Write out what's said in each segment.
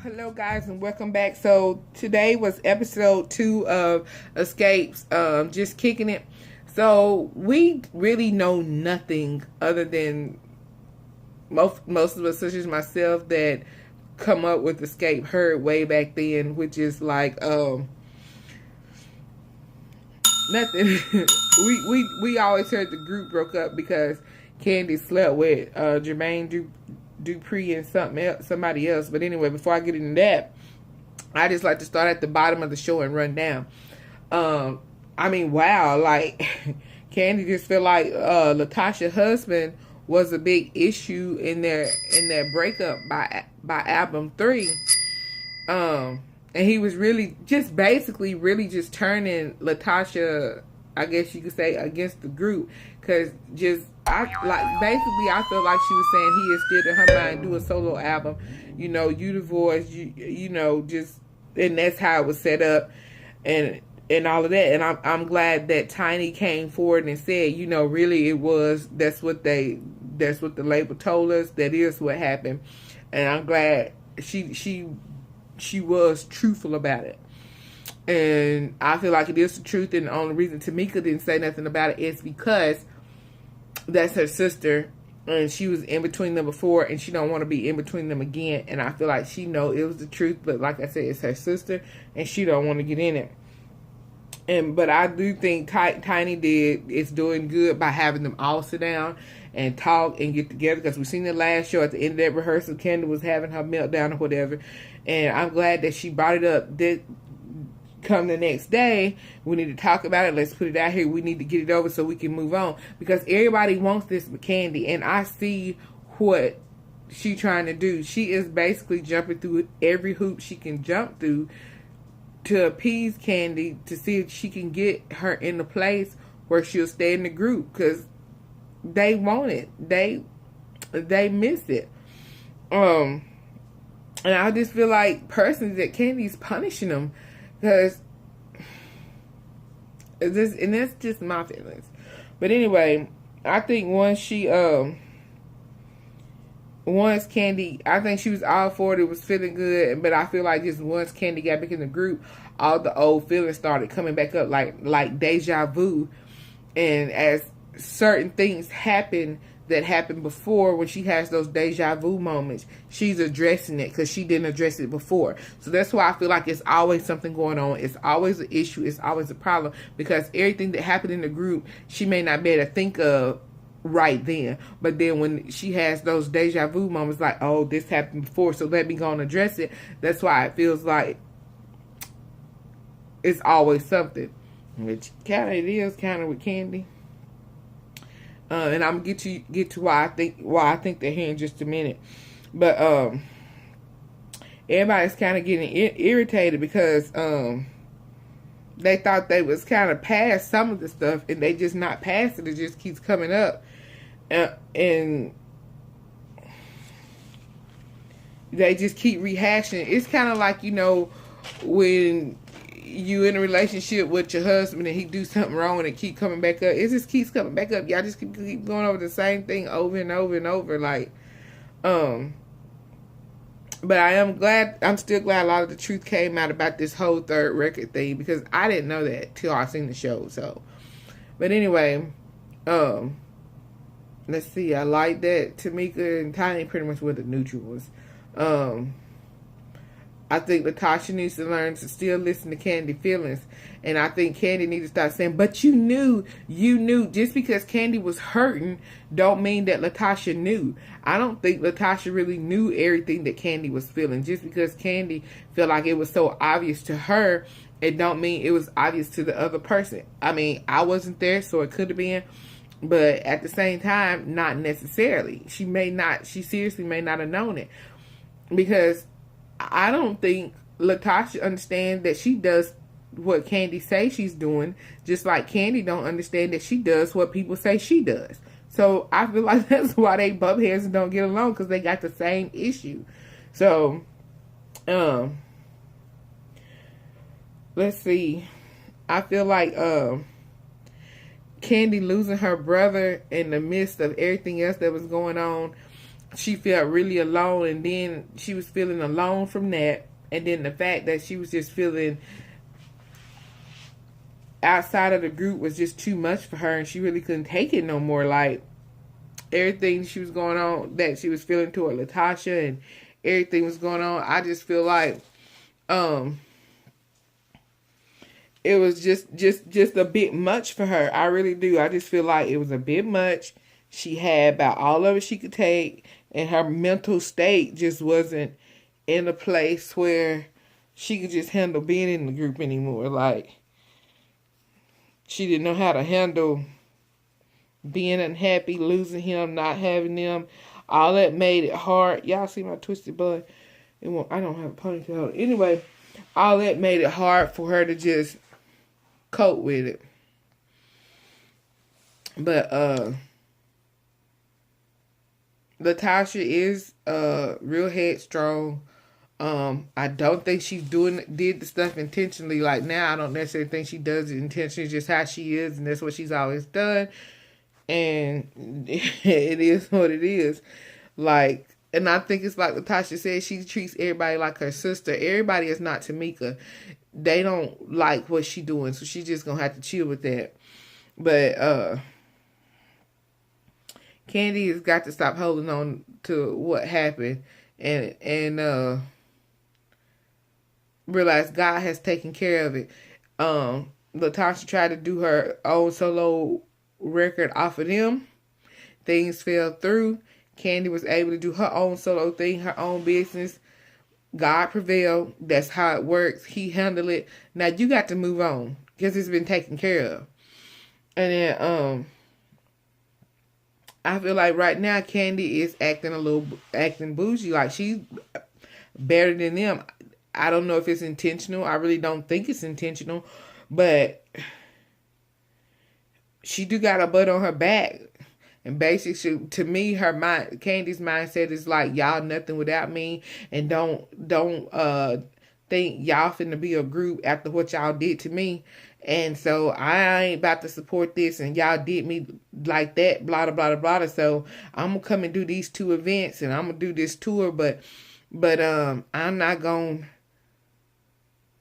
Hello guys and welcome back. So today was episode 2 of Xscape's just kicking it. So we really know nothing other than most of us, such as myself, that come up with Xscape heard way back then, which is like nothing. we always heard the group broke up because Candy slept with Jermaine Dupree and somebody else. But anyway, before I get into that, I just like to start at the bottom of the show and run down. I mean, wow, like Candy just feel like Latasha's husband was a big issue in their breakup by album 3. And he was really just basically really just turning Latasha, I guess you could say, against the group, because I feel like she was saying he is still in her mind do a solo album, you know, you divorced, you know, just, and that's how it was set up and all of that. And I'm glad that Tiny came forward and said, you know, really that's what the label told us, that is what happened. And I'm glad she was truthful about it. And I feel like it is the truth, and the only reason Tamika didn't say nothing about it is because that's her sister, and she was in between them before, and she don't want to be in between them again. And I feel like she know it was the truth, but like I said, it's her sister, and she don't want to get in it. But I do think Tiny is doing good by having them all sit down and talk and get together, because we seen the last show at the end of that rehearsal, Kendall was having her meltdown or whatever, and I'm glad that she brought it up. That come the next day, we need to talk about it. Let's put it out here. We need to get it over so we can move on, because everybody wants this with Candy, and I see what she trying to do. She is basically jumping through every hoop she can jump through to appease Candy, to see if she can get her in the place where she'll stay in the group, because they want it. They miss it. And I just feel like personally that Candy's punishing them, because and that's just my feelings. But anyway, I think once Candy, I think she was all for it. It was feeling good, but I feel like just once Candy got back in the group, all the old feelings started coming back up, like deja vu. And as certain things happen that happened before, when she has those deja vu moments, she's addressing it, because she didn't address it before. So that's why I feel like it's always something going on. It's always an issue. It's always a problem, because everything that happened in the group, she may not be able to think of right then. But then when she has those deja vu moments, like, oh, this happened before, so let me go and address it. That's why it feels like it's always something. Which it is kind of with Candy. And I'm gonna get to why I think they're here in just a minute. But everybody's kind of getting irritated because they thought they was kind of past some of the stuff, and they just not past it. It just keeps coming up, and they just keep rehashing. It's kind of like, you know, when you in a relationship with your husband and he do something wrong and it keep coming back up. It just keeps coming back up. Y'all just keep going over the same thing over and over and over. Like, but I'm still glad a lot of the truth came out about this whole third record thing, because I didn't know that till I seen the show. So, but anyway, let's see. I like that Tamika and Tiny pretty much were the neutrals. I think Latasha needs to learn to still listen to Candy's feelings. And I think Candy needs to start saying, but you knew. Just because Candy was hurting don't mean that Latasha knew. I don't think Latasha really knew everything that Candy was feeling. Just because Candy felt like it was so obvious to her, it don't mean it was obvious to the other person. I mean, I wasn't there, so it could have been. But at the same time, not necessarily. She seriously may not have known it. Because I don't think Latasha understands that she does what Candy says she's doing, just like Candy don't understand that she does what people say she does. So I feel like that's why they bump heads and don't get along, because they got the same issue. So, let's see. I feel like Candy losing her brother in the midst of everything else that was going on, she felt really alone, and then she was feeling alone from that, and then the fact that she was just feeling outside of the group was just too much for her, and she really couldn't take it no more. Like, everything she was going on, that she was feeling toward Latasha, and everything was going on, I just feel like it was just a bit much for her. I really do. I just feel like it was a bit much. She had about all of it she could take, and her mental state just wasn't in a place where she could just handle being in the group anymore. Like, she didn't know how to handle being unhappy, losing him, not having them. All that made it hard. Y'all see my twisted bun? I don't have a ponytail. Anyway, all that made it hard for her to just cope with it. But Latasha is real headstrong. I don't think she did the stuff intentionally. Like, now I don't necessarily think she does it intentionally. It's just how she is, and that's what she's always done. And it is what it is. Like, and I think it's like Latasha said, she treats everybody like her sister. Everybody is not Tamika. They don't like what she doing, so she's just gonna have to chill with that. But Candy has got to stop holding on to what happened and realize God has taken care of it. Latasha tried to do her own solo record off of them. Things fell through. Candy was able to do her own solo thing, her own business. God prevailed. That's how it works. He handled it. Now you got to move on because it's been taken care of. And then I feel like right now Candy is acting bougie, like she's better than them. I don't know if it's intentional. I really don't think it's intentional, but she do got a butt on her back. And basically, to me, Candy's mindset is like, y'all nothing without me, and don't think y'all finna be a group after what y'all did to me. And so I ain't about to support this, and y'all did me like that, blah, blah, blah, blah. So I'm going to come and do these 2 events, and I'm going to do this tour, but I'm not going to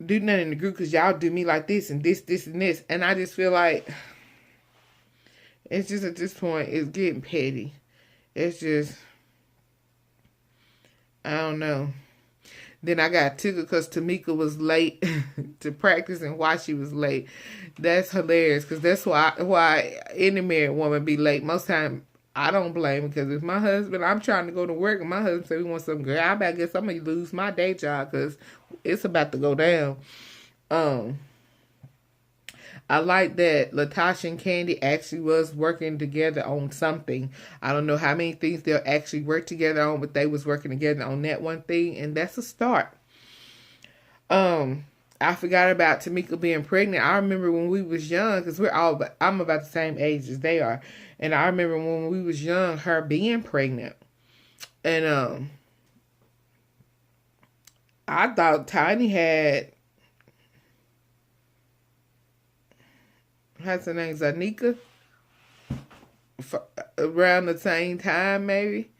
do nothing in the group because y'all do me like this and this, and this. And I just feel like it's just at this point, it's getting petty. It's just, I don't know. Then I got tickled because Tamika was late to practice, and why she was late. That's hilarious because that's why any married woman be late. Most time I don't blame her, because if my husband, I'm trying to go to work and my husband say we want some girl, I guess I'm going to lose my day job because it's about to go down. I like that Latasha and Candy actually was working together on something. I don't know how many things they'll actually work together on, but they was working together on that one thing, and that's a start. I forgot about Tamika being pregnant. I remember when we was young, because I'm about the same age as they are, and I remember when we was young, her being pregnant, and I thought Tiny had. What's her name? Zanika? Around the same time, maybe.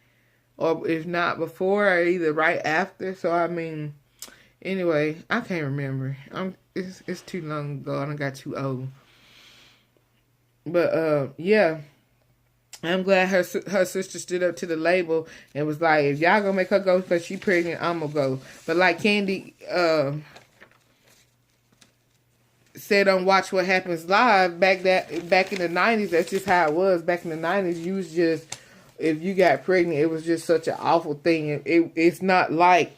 Or if not before, or either right after. So, I mean, anyway, I can't remember. It's too long ago. I got too old. But, yeah. I'm glad her sister stood up to the label and was like, if y'all gonna make her go because she pregnant, I'm gonna go. But like Candy, said on Watch What Happens Live back in the 90s, that's just how it was. Back in the 90s, you was just, if you got pregnant, it was just such an awful thing. It's not like,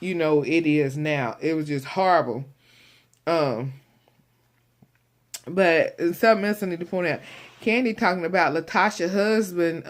it is now. It was just horrible. But something else I need to point out. Candy talking about Latasha's husband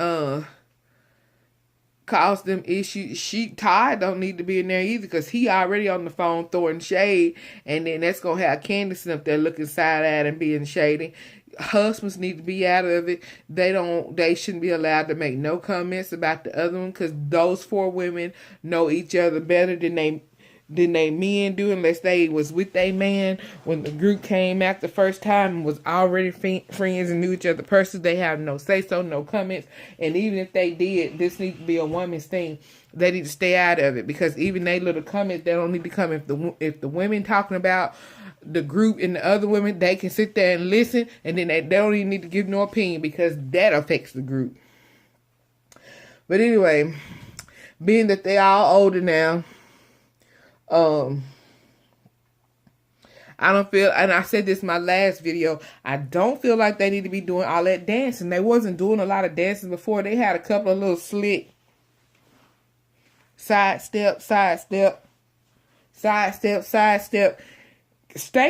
caused them issues. Ty don't need to be in there either, because he already on the phone throwing shade, and then that's gonna have Candy sitting up there looking side-eyed and being shady. Husbands need to be out of it. They shouldn't be allowed to make no comments about the other one, because those 4 women know each other better than than they men do, unless they was with their man when the group came out the first time and was already friends and knew each other personally. They have no say so, no comments. And even if they did, this needs to be a woman's thing. They need to stay out of it, because even they little comments, they don't need to come. If the women talking about the group and the other women, they can sit there and listen, and then they don't even need to give no opinion, because that affects the group. But anyway, being that they all older now, I don't feel, and I said this in my last video, I don't feel like they need to be doing all that dancing. They wasn't doing a lot of dancing before. They had a couple of little slick side step. Stay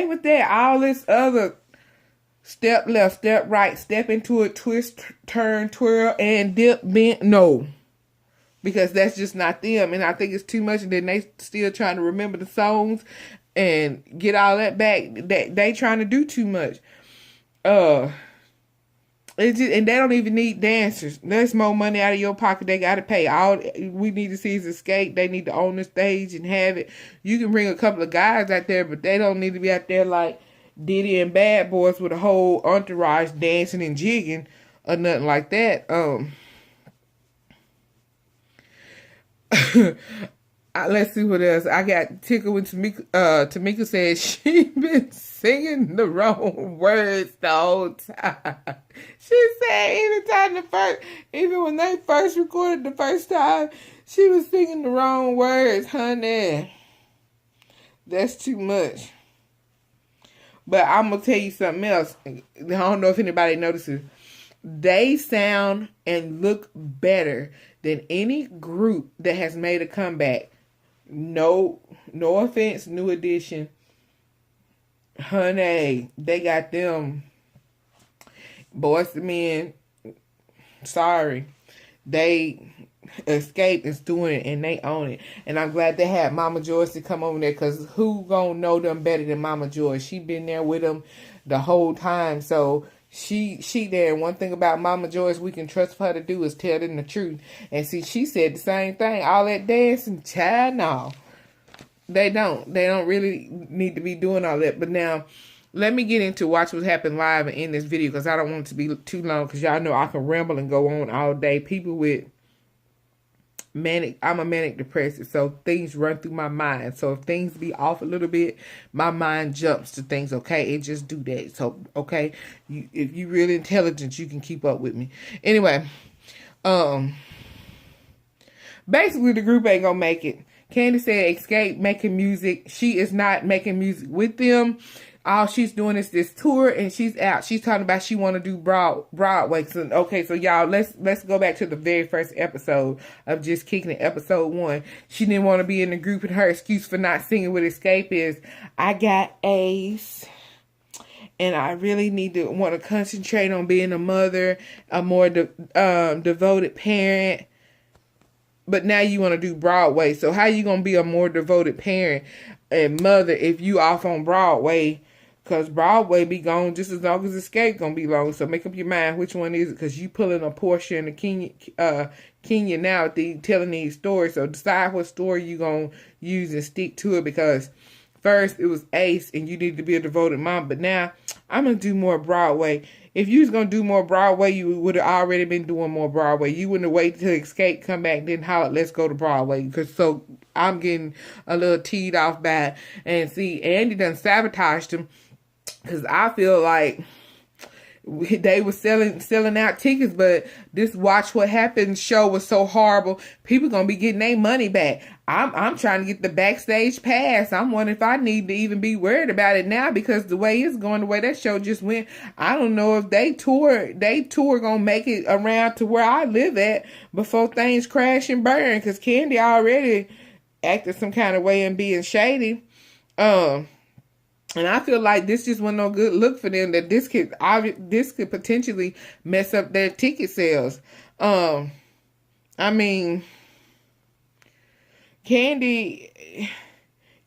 with that. All this other step left, step right, step into a twist, turn, twirl, and dip, bend. No. Because that's just not them. And I think it's too much. And then they still trying to remember the songs and get all that back. They trying to do too much. It's just, and they don't even need dancers. There's more money out of your pocket. They got to pay. All we need to see is Xscape. They need to own the stage and have it. You can bring a couple of guys out there, but they don't need to be out there like Diddy and Bad Boys with a whole entourage dancing and jigging or nothing like that. Let's see what else. I got tickled when Tamika said she been singing the wrong words the whole time. She said even when they first recorded the first time, she was singing the wrong words, honey. That's too much. But I'm going to tell you something else. I don't know if anybody notices. They sound and look better than any group that has made a comeback. No offense, New Edition. Honey, they got them. Boys to Men. Sorry. Xscape is doing it and they own it. And I'm glad they had Mama Joyce to come over there, because who gonna know them better than Mama Joyce? She been there with them the whole time. So she there. And one thing about Mama Joyce we can trust for her to do is tell them the truth. And see, she said the same thing. All that dancing, child, no. They don't really need to be doing all that. But now, let me get into Watch What Happened Live and end this video, because I don't want it to be too long, because y'all know I can ramble and go on all day. People with I'm a manic depressive, so things run through my mind. So if things be off a little bit, my mind jumps to things. Okay, it just do that. So okay, if you really intelligent, you can keep up with me. Anyway, basically the group ain't gonna make it. Candy said Xscape making music. She is not making music with them. All she's doing is this tour, and she's out. She's talking about she want to do Broadway. So, okay, so y'all, let's go back to the very first episode of Just Kicking It, episode 1. She didn't want to be in the group, and her excuse for not singing with Xscape is, I got Ace, and I really want to concentrate on being a mother, a more devoted parent. But now you want to do Broadway. So how you going to be a more devoted parent and mother if you off on Broadway? Because Broadway be gone just as long as Xscape going to be long. So make up your mind which one is it. Because you pulling a Portia and a Kenya now telling these stories. So decide what story you going to use and stick to it. Because first it was Ace and you need to be a devoted mom. But now I'm going to do more Broadway. If you was going to do more Broadway, you would have already been doing more Broadway. You wouldn't have waited till Xscape come back, then holler, let's go to Broadway. Because so I'm getting a little teed off by it. And see, Andy done sabotaged him. Because I feel like they were selling out tickets, but this Watch What Happened show was so horrible. People gonna be getting their money back. I'm trying to get the backstage pass. I'm wondering if I need to even be worried about it now, because the way it's going, the way that show just went, I don't know if they tour gonna make it around to where I live at before things crash and burn. Because Candy already acted some kind of way and being shady. And I feel like this just wasn't no good look for them, that this could potentially mess up their ticket sales. I mean, Candy,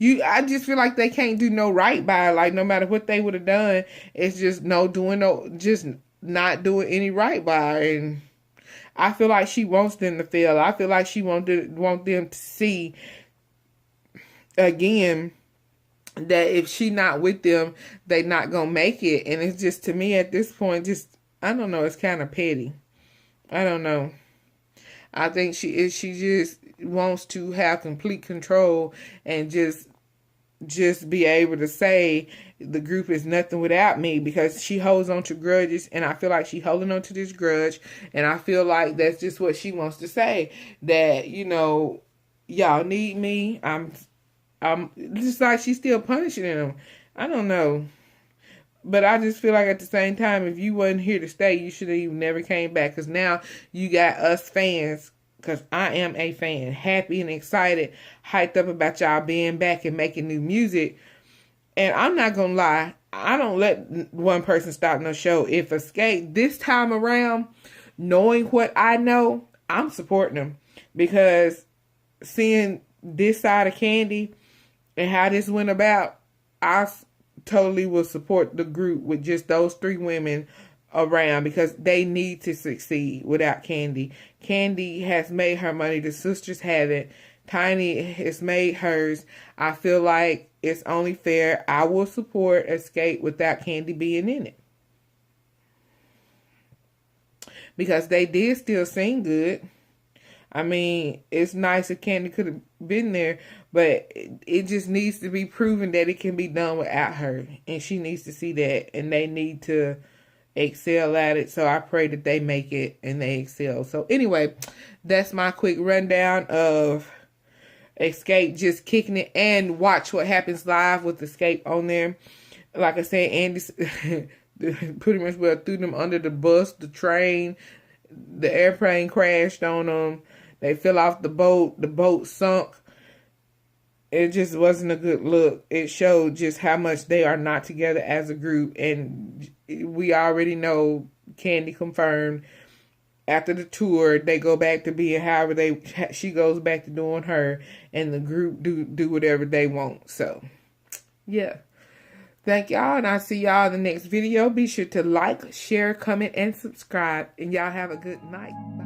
I just feel like they can't do no right by her. Like no matter what they would have done, it's just not doing any right by her. And I feel like she wants them to fail. I feel like she want them to see again, that if she not with them, they not gonna make it. And it's just, to me at this point, just, I don't know, it's kind of petty. I don't know. I think she just wants to have complete control and just be able to say the group is nothing without me, because she holds on to grudges, and I feel like she holding on to this grudge, and I feel like that's just what she wants to say, that, you know, y'all need me. I'm just like she's still punishing them. I don't know. But I just feel like at the same time, if you wasn't here to stay, you should have even never came back. Because now you got us fans, because I am a fan, happy and excited, hyped up about y'all being back and making new music. And I'm not going to lie, I don't let one person stop no show. If Xscape this time around, knowing what I know, I'm supporting them. Because seeing this side of Kandi and how this went about, I totally will support the group with just those 3 women around, because they need to succeed without Kandi. Kandi has made her money. The sisters haven't. Tiny has made hers. I feel like it's only fair. I will support Xscape without Kandi being in it, because they did still sing good. I mean, it's nice if Kandi could have been there, but it just needs to be proven that it can be done without her. And she needs to see that, and they need to excel at it. So I pray that they make it and they excel. So anyway, that's my quick rundown of Xscape just kicking it, and watch what happens live with Xscape on there. Like I said, Andy pretty much well threw them under the bus, the train, the airplane crashed on them. They fell off the boat. The boat sunk. It just wasn't a good look. It showed just how much they are not together as a group. And we already know, Kandi confirmed, after the tour, they go back to being however she goes back to doing her. And the group do whatever they want. So, yeah. Thank y'all. And I'll see y'all in the next video. Be sure to like, share, comment, and subscribe. And y'all have a good night. Bye.